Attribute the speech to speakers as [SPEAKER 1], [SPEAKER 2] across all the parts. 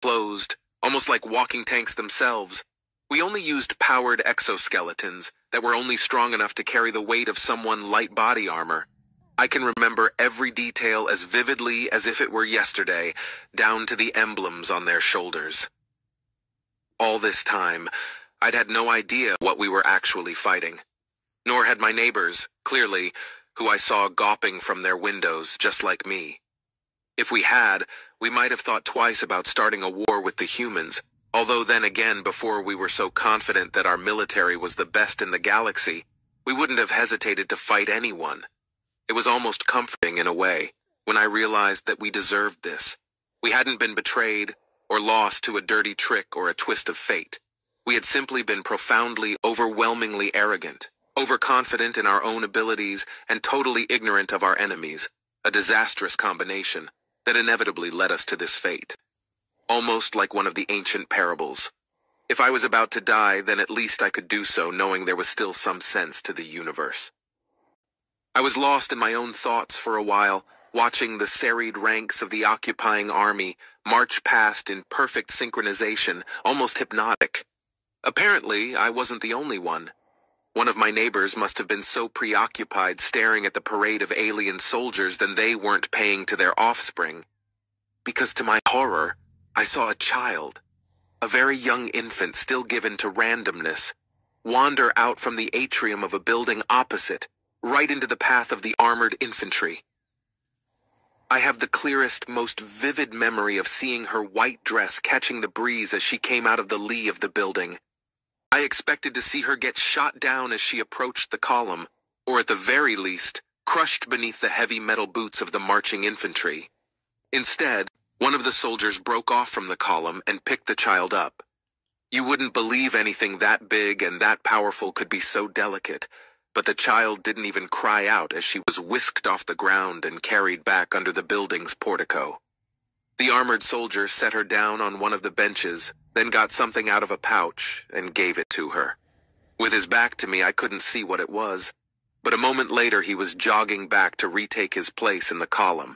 [SPEAKER 1] closed, almost like walking tanks themselves. We only used powered exoskeletons that were only strong enough to carry the weight of someone light body armor. I can remember every detail as vividly as if it were yesterday, down to the emblems on their shoulders. All this time, I'd had no idea what we were actually fighting. Nor had my neighbors, clearly, who I saw gawping from their windows just like me. If we had, we might have thought twice about starting a war with the humans, although then again, before we were so confident that our military was the best in the galaxy, we wouldn't have hesitated to fight anyone. It was almost comforting in a way, when I realized that we deserved this. We hadn't been betrayed, or lost to a dirty trick or a twist of fate. We had simply been profoundly, overwhelmingly arrogant, overconfident in our own abilities, and totally ignorant of our enemies, a disastrous combination that inevitably led us to this fate. Almost like one of the ancient parables. If I was about to die, then at least I could do so knowing there was still some sense to the universe. I was lost in my own thoughts for a while, watching the serried ranks of the occupying army march past in perfect synchronization, almost hypnotic. Apparently, I wasn't the only one. One of my neighbors must have been so preoccupied staring at the parade of alien soldiers that they weren't paying to their offspring. Because to my horror, I saw a child, a very young infant still given to randomness, wander out from the atrium of a building opposite, right into the path of the armored infantry. I have the clearest, most vivid memory of seeing her white dress catching the breeze as she came out of the lee of the building. I expected to see her get shot down as she approached the column, or at the very least, crushed beneath the heavy metal boots of the marching infantry. Instead, one of the soldiers broke off from the column and picked the child up. You wouldn't believe anything that big and that powerful could be so delicate, but the child didn't even cry out as she was whisked off the ground and carried back under the building's portico. The armored soldier set her down on one of the benches, then got something out of a pouch and gave it to her. With his back to me, I couldn't see what it was, but a moment later he was jogging back to retake his place in the column,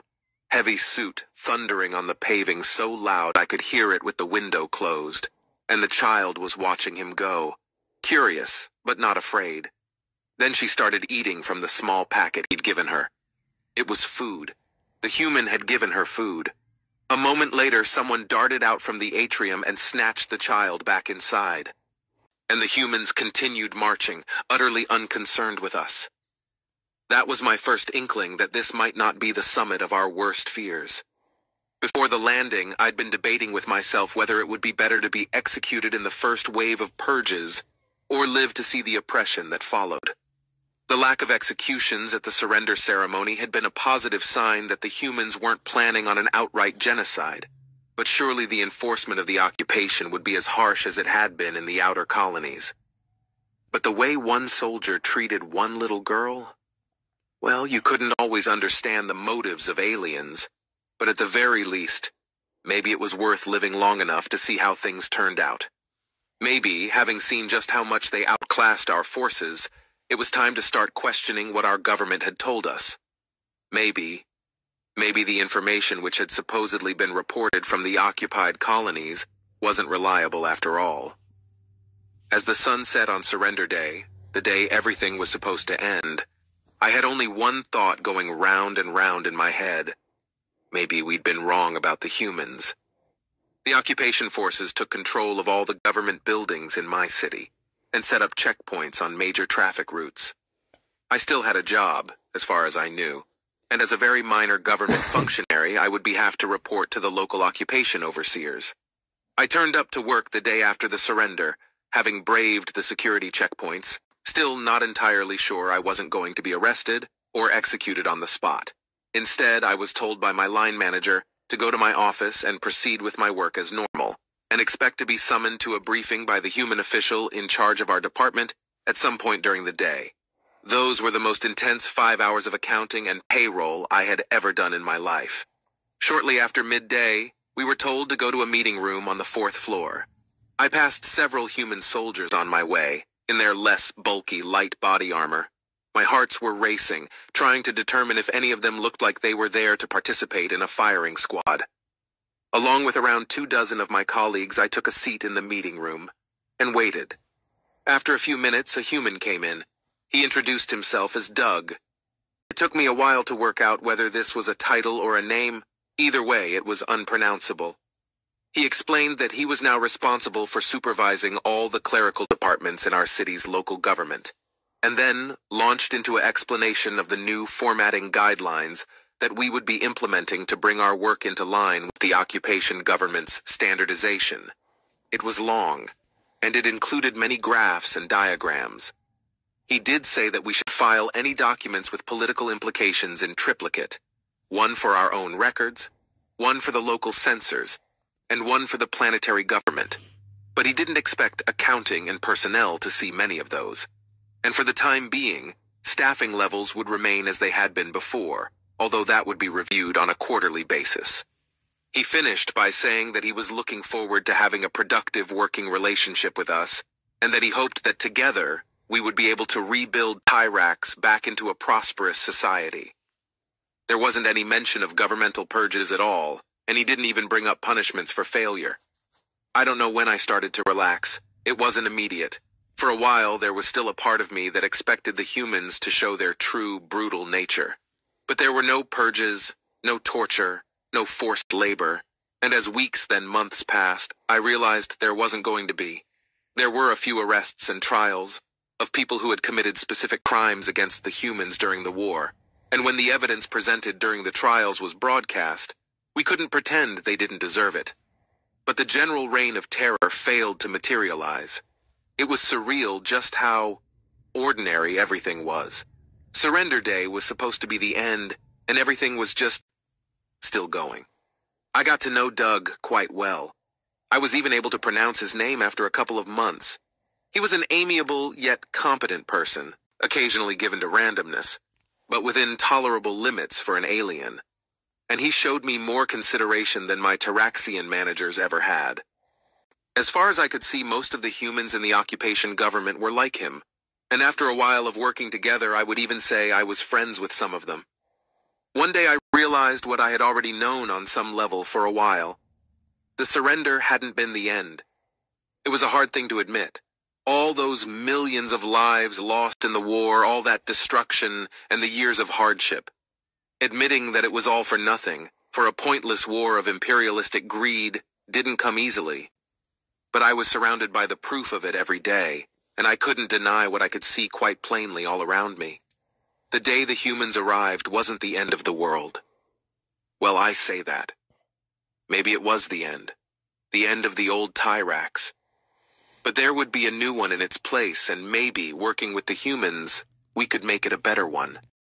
[SPEAKER 1] heavy suit thundering on the paving so loud I could hear it with the window closed, and the child was watching him go, curious but not afraid. Then she started eating from the small packet he'd given her. It was food. The human had given her food. A moment later, someone darted out from the atrium and snatched the child back inside. And the humans continued marching, utterly unconcerned with us. That was my first inkling that this might not be the summit of our worst fears. Before the landing, I'd been debating with myself whether it would be better to be executed in the first wave of purges, or live to see the oppression that followed. The lack of executions at the surrender ceremony had been a positive sign that the humans weren't planning on an outright genocide, but surely the enforcement of the occupation would be as harsh as it had been in the outer colonies. But the way one soldier treated one little girl, well, you couldn't always understand the motives of aliens, but at the very least, maybe it was worth living long enough to see how things turned out. Maybe, having seen just how much they outclassed our forces, it was time to start questioning what our government had told us. Maybe the information which had supposedly been reported from the occupied colonies wasn't reliable after all. As the sun set on Surrender Day, the day everything was supposed to end, I had only one thought going round and round in my head. Maybe we'd been wrong about the humans. The occupation forces took control of all the government buildings in my city and set up checkpoints on major traffic routes. I still had a job, as far as I knew, and as a very minor government functionary, I would have to report to the local occupation overseers. I turned up to work the day after the surrender, having braved the security checkpoints, still not entirely sure I wasn't going to be arrested or executed on the spot. Instead, I was told by my line manager to go to my office and proceed with my work as normal, and expect to be summoned to a briefing by the human official in charge of our department at some point during the day. Those were the most intense 5 hours of accounting and payroll I had ever done in my life. Shortly after midday, we were told to go to a meeting room on the 4th floor. I passed several human soldiers on my way, in their less bulky light body armor. My hearts were racing, trying to determine if any of them looked like they were there to participate in a firing squad. Along with around 24 of my colleagues, I took a seat in the meeting room and waited. After a few minutes, a human came in. He introduced himself as Doug. It took me a while to work out whether this was a title or a name. Either way, it was unpronounceable. He explained that he was now responsible for supervising all the clerical departments in our city's local government, and then launched into an explanation of the new formatting guidelines that we would be implementing to bring our work into line with the occupation government's standardization. It was long, and it included many graphs and diagrams. He did say that we should file any documents with political implications in triplicate, one for our own records, one for the local censors, and one for the planetary government. But he didn't expect accounting and personnel to see many of those. And for the time being, staffing levels would remain as they had been before, although that would be reviewed on a quarterly basis. He finished by saying that he was looking forward to having a productive working relationship with us, and that he hoped that together we would be able to rebuild Tyrax back into a prosperous society. There wasn't any mention of governmental purges at all, and he didn't even bring up punishments for failure. I don't know when I started to relax. It wasn't immediate. For a while, there was still a part of me that expected the humans to show their true, brutal nature. But there were no purges, no torture, no forced labor, and as weeks then months passed, I realized there wasn't going to be. There were a few arrests and trials of people who had committed specific crimes against the humans during the war, and when the evidence presented during the trials was broadcast, we couldn't pretend they didn't deserve it. But the general reign of terror failed to materialize. It was surreal just how ordinary everything was. Surrender Day was supposed to be the end, and everything was just still going. I got to know Doug quite well. I was even able to pronounce his name after a couple of months. He was an amiable yet competent person, occasionally given to randomness, but within tolerable limits for an alien. And he showed me more consideration than my Tyraxian managers ever had. As far as I could see, most of the humans in the occupation government were like him, and after a while of working together, I would even say I was friends with some of them. One day I realized what I had already known on some level for a while. The surrender hadn't been the end. It was a hard thing to admit. All those millions of lives lost in the war, all that destruction, and the years of hardship. Admitting that it was all for nothing, for a pointless war of imperialistic greed, didn't come easily. But I was surrounded by the proof of it every day, and I couldn't deny what I could see quite plainly all around me. The day the humans arrived wasn't the end of the world. Well, I say that. Maybe it was the end of the old Tyrax. But there would be a new one in its place, and maybe, working with the humans, we could make it a better one.